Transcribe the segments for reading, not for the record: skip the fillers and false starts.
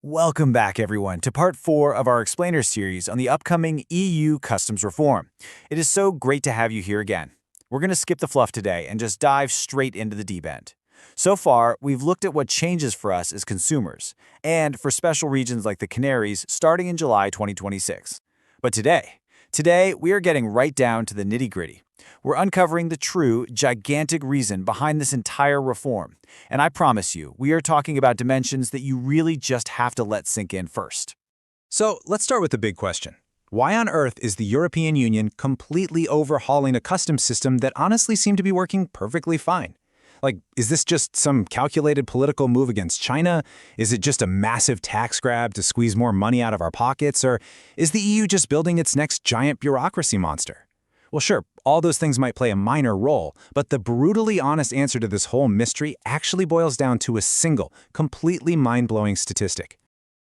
Welcome back, everyone, to part 4 of our Explainer series on the upcoming EU customs reform. It is so great to have you here again. We're going to skip the fluff today and just dive straight into the deep end. So far, we've looked at what changes for us as consumers, and for special regions like the Canaries starting in July 2026. But today, we are getting right down to the nitty-gritty. We're uncovering the true, gigantic reason behind this entire reform. And I promise you, we are talking about dimensions that you really just have to let sink in first. So let's start with the big question. Why on earth is the European Union completely overhauling a customs system that honestly seemed to be working perfectly fine? Like, is this just some calculated political move against China? Is it just a massive tax grab to squeeze more money out of our pockets? Or is the EU just building its next giant bureaucracy monster? Well, sure, all those things might play a minor role, but the brutally honest answer to this whole mystery actually boils down to a single, completely mind-blowing statistic.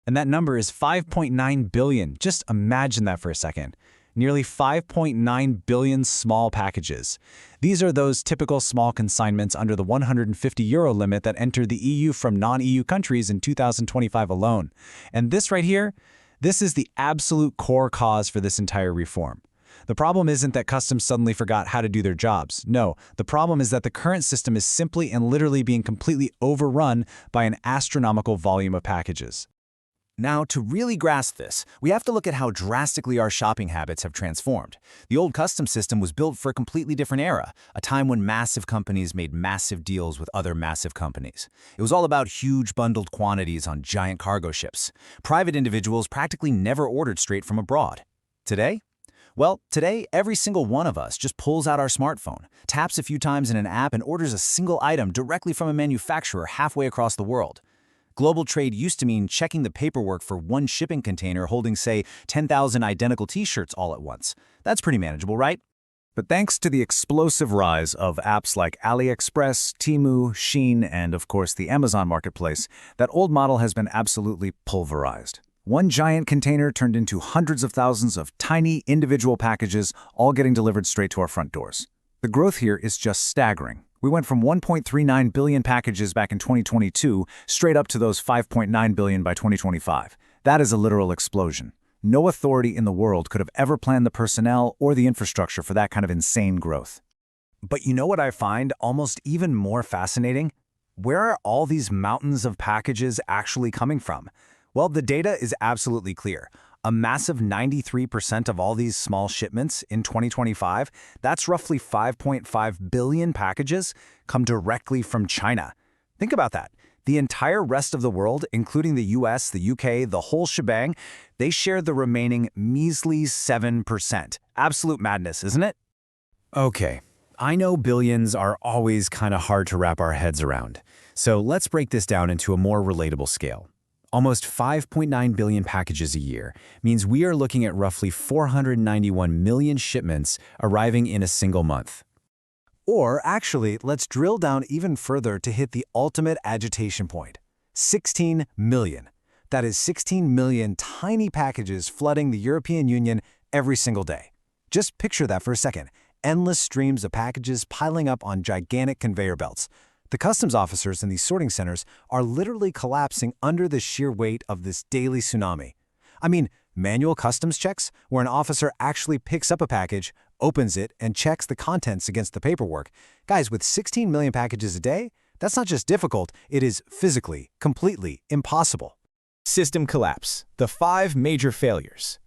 And that number is 5.9 billion. Just imagine that for a second. Nearly 5.9 billion small packages. These are those typical small consignments under the €150 limit that entered the EU from non-EU countries in 2025 alone. And this right here, this is the absolute core cause for this entire reform. The problem isn't that customs suddenly forgot how to do their jobs. No, the problem is that the current system is simply and literally being completely overrun by an astronomical volume of packages. Now, to really grasp this, we have to look at how drastically our shopping habits have transformed. The old customs system was built for a completely different era, a time when massive companies made massive deals with other massive companies. It was all about huge bundled quantities on giant cargo ships. Private individuals practically never ordered straight from abroad. Today? Well, today, every single one of us just pulls out our smartphone, taps a few times in an app, and orders a single item directly from a manufacturer halfway across the world. Global trade used to mean checking the paperwork for one shipping container holding, say, 10,000 identical t-shirts all at once. That's pretty manageable, right? But thanks to the explosive rise of apps like AliExpress, Temu, Shein, and of course the Amazon marketplace, that old model has been absolutely pulverized. One giant container turned into hundreds of thousands of tiny individual packages, all getting delivered straight to our front doors. The growth here is just staggering. We went from 1.39 billion packages back in 2022 straight up to those 5.9 billion by 2025. That is a literal explosion. No authority in the world could have ever planned the personnel or the infrastructure for that kind of insane growth. But you know what I find almost even more fascinating? Where are all these mountains of packages actually coming from? Well, the data is absolutely clear. A massive 93% of all these small shipments in 2025, that's roughly 5.5 billion packages, come directly from China. Think about that. The entire rest of the world, including the US, the UK, the whole shebang, they share the remaining measly 7%. Absolute madness, isn't it? Okay, I know billions are always kind of hard to wrap our heads around. So let's break this down into a more relatable scale. Almost 5.9 billion packages a year means we are looking at roughly 491 million shipments arriving in a single month. Or actually, let's drill down even further to hit the ultimate agitation point. 16 million. That is 16 million tiny packages flooding the European Union every single day. Just picture that for a second. Endless streams of packages piling up on gigantic conveyor belts. The customs officers in these sorting centers are literally collapsing under the sheer weight of this daily tsunami. I mean, manual customs checks, where an officer actually picks up a package, opens it, and checks the contents against the paperwork. Guys, with 16 million packages a day, that's not just difficult, it is physically, completely impossible. System collapse. The 5 major failures.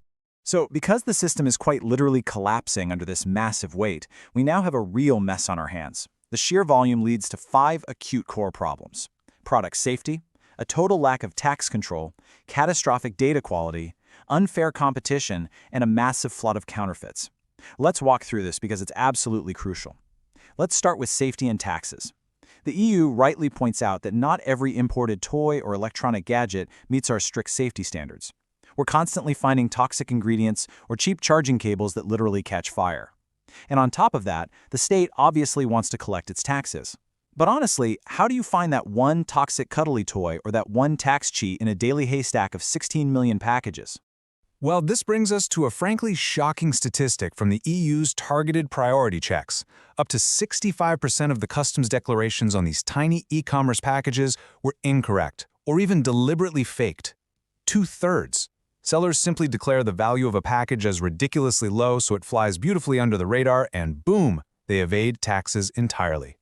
So, because the system is quite literally collapsing under this massive weight, we now have a real mess on our hands. The sheer volume leads to 5 acute core problems: product safety, a total lack of tax control, catastrophic data quality, unfair competition, and a massive flood of counterfeits. Let's walk through this because it's absolutely crucial. Let's start with safety and taxes. The EU rightly points out that not every imported toy or electronic gadget meets our strict safety standards. We're constantly finding toxic ingredients or cheap charging cables that literally catch fire. And on top of that, the state obviously wants to collect its taxes. But honestly, how do you find that one toxic cuddly toy or that one tax cheat in a daily haystack of 16 million packages? Well, this brings us to a frankly shocking statistic from the EU's targeted priority checks. Up to 65% of the customs declarations on these tiny e-commerce packages were incorrect or even deliberately faked. 2/3. Sellers simply declare the value of a package as ridiculously low so it flies beautifully under the radar and boom, they evade taxes entirely.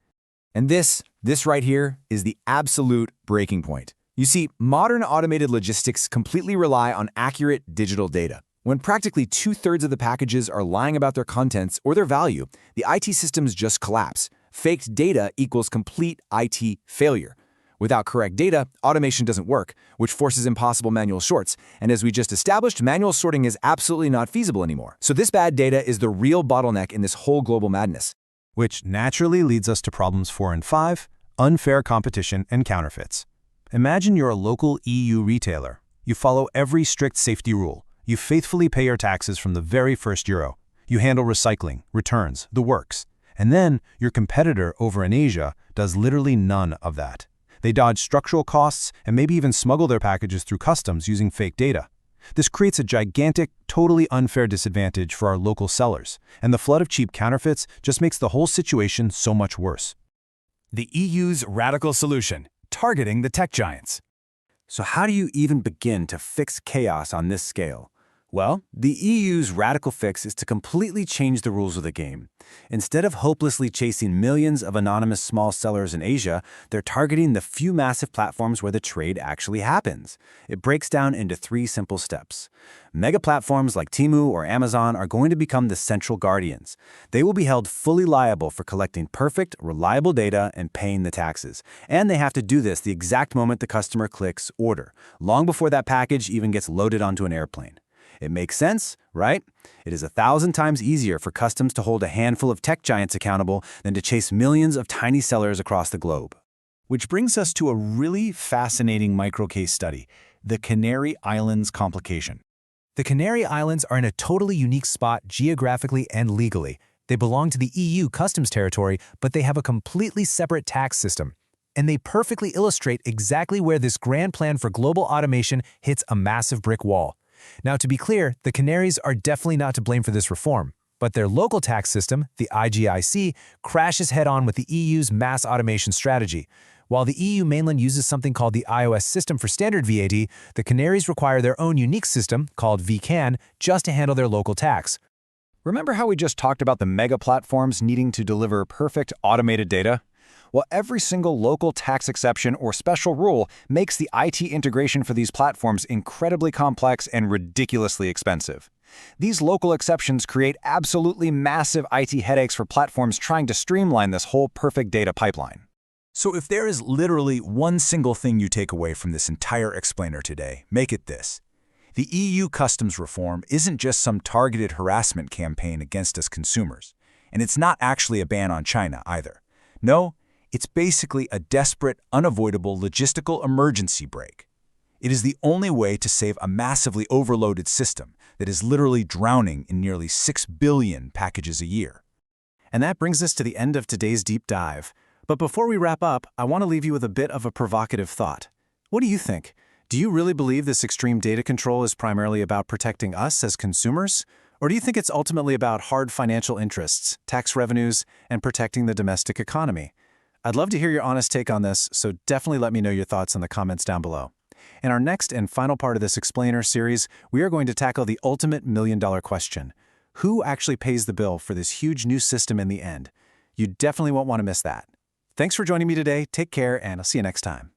And this right here is the absolute breaking point. You see, modern automated logistics completely rely on accurate digital data. When practically 2/3 of the packages are lying about their contents or their value, the IT systems just collapse. Faked data equals complete IT failure. Without correct data, automation doesn't work, which forces impossible manual sorts. And as we just established, manual sorting is absolutely not feasible anymore. So this bad data is the real bottleneck in this whole global madness. Which naturally leads us to problems 4 and 5, unfair competition and counterfeits. Imagine you're a local EU retailer. You follow every strict safety rule. You faithfully pay your taxes from the very first euro. You handle recycling, returns, the works. And then your competitor over in Asia does literally none of that. They dodge structural costs and maybe even smuggle their packages through customs using fake data. This creates a gigantic, totally unfair disadvantage for our local sellers, and the flood of cheap counterfeits just makes the whole situation so much worse. The EU's radical solution, targeting the tech giants. So how do you even begin to fix chaos on this scale? Well, the EU's radical fix is to completely change the rules of the game. Instead of hopelessly chasing millions of anonymous small sellers in Asia, they're targeting the few massive platforms where the trade actually happens. It breaks down into 3 simple steps. Mega platforms like Temu or Amazon are going to become the central guardians. They will be held fully liable for collecting perfect, reliable data and paying the taxes. And they have to do this the exact moment the customer clicks order, long before that package even gets loaded onto an airplane. It makes sense, right? It is 1,000 times easier for customs to hold a handful of tech giants accountable than to chase millions of tiny sellers across the globe. Which brings us to a really fascinating micro-case study, the Canary Islands complication. The Canary Islands are in a totally unique spot geographically and legally. They belong to the EU customs territory, but they have a completely separate tax system. And they perfectly illustrate exactly where this grand plan for global automation hits a massive brick wall. Now, to be clear, the Canaries are definitely not to blame for this reform, but their local tax system, the IGIC, crashes head-on with the EU's mass automation strategy. While the EU mainland uses something called the iOS system for standard VAT, the Canaries require their own unique system, called VCAN, just to handle their local tax. Remember how we just talked about the mega platforms needing to deliver perfect automated data? Well, every single local tax exception or special rule makes the IT integration for these platforms incredibly complex and ridiculously expensive. These local exceptions create absolutely massive IT headaches for platforms trying to streamline this whole perfect data pipeline. So if there is literally one single thing you take away from this entire explainer today, make it this. The EU customs reform isn't just some targeted harassment campaign against us consumers, and it's not actually a ban on China either. No, it's basically a desperate, unavoidable logistical emergency brake. It is the only way to save a massively overloaded system that is literally drowning in nearly 6 billion packages a year. And that brings us to the end of today's deep dive. But before we wrap up, I want to leave you with a bit of a provocative thought. What do you think? Do you really believe this extreme data control is primarily about protecting us as consumers? Or do you think it's ultimately about hard financial interests, tax revenues, and protecting the domestic economy? I'd love to hear your honest take on this, so definitely let me know your thoughts in the comments down below. In our next and final part of this Explainer series, we are going to tackle the ultimate million-dollar question. Who actually pays the bill for this huge new system in the end? You definitely won't want to miss that. Thanks for joining me today, take care, and I'll see you next time.